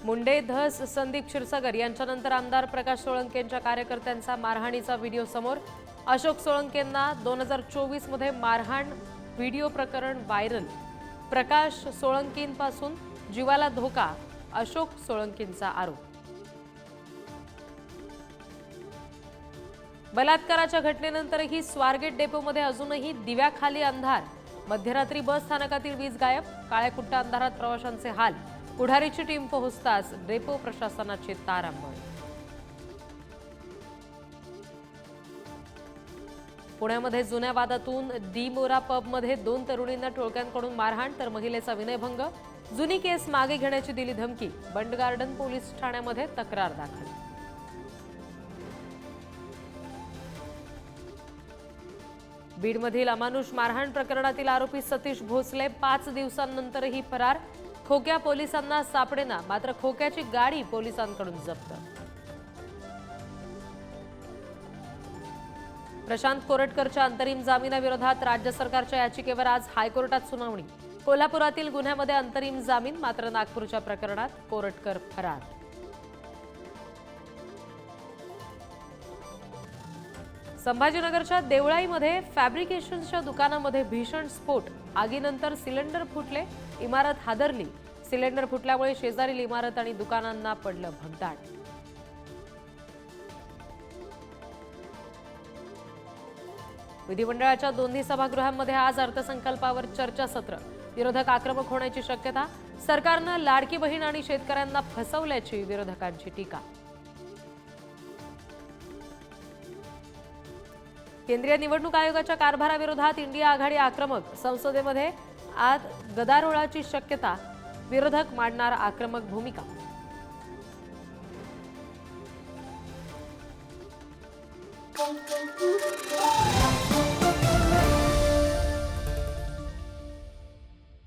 मुंडे धस संदीप क्षीरसागर यांच्यानंतर आमदार प्रकाश सोळंकेंच्या कार्यकर्त्यांचा मारहाणीचा व्हिडिओ समोर। अशोक सोळंकेंना 2024 मध्ये मारहाण व्हिडिओ प्रकरण व्हायरल। प्रकाश सोळंकेंपासून जीवाला धोका, अशोक सोळंकेंचा आरोप। बलात्काराच्या घटनेनंतरही स्वारगेट डेपोमध्ये अजूनही दिव्याखाली अंधार। मध्यरात्री बस स्थानकातील वीज गायब। काळ्या कुट्टा अंधारात प्रवाशांचे हाल। पुढारीची टीम पोहोचताच डेपो प्रशासनाची तारांबळ। पुण्यामध्ये जुन्या वादातून डी मोरा पबमध्ये 2 तरुणींना टोळक्यांकडून मारहाण तर महिलेचा विनयभंग। जुनी केस मागे घेण्याची दिली धमकी। बंड गार्डन पोलीस ठाण्यामध्ये तक्रार दाखल। बीडमधील अमानुष मारहाण प्रकरणातील आरोपी सतीश भोसले 5 दिवसांनंतरही फरार। खोक्या पोलिसांना सापडेना, मात्र खोक्याची गाडी पोलिसांकडून जप्त। प्रशांत कोरटकरच्या अंतरिम जामिनाविरोधात राज्य सरकारच्या याचिकेवर आज हायकोर्टात सुनावणी। कोल्हापुरातील गुन्ह्यामध्ये अंतरिम जामीन, मात्र नागपूरच्या प्रकरणात कोरटकर फरार। संभाजीनगरच्या देवळाईमध्ये फॅब्रिकेशनच्या दुकानामध्ये भीषण स्फोट। आगीनंतर सिलेंडर फुटले, इमारत हादरली। सिलेंडर फुटल्यामुळे शेजारील इमारत आणि दुकानांना पडलं भगदाड। विधिमंडळाच्या दोन्ही सभागृहांमध्ये आज अर्थसंकल्पावर चर्चासत्र। विरोधक आक्रमक होण्याची शक्यता। सरकारनं लाडकी बहीण आणि शेतकऱ्यांना फसवल्याची विरोधकांची टीका। केंद्रीय निवडणूक आयोगाच्या कारभाराविरोधात इंडिया आघाडी आक्रमक। संसदेमध्ये आज गदारोळाची शक्यता। विरोधक मांडणार आक्रमक भूमिका।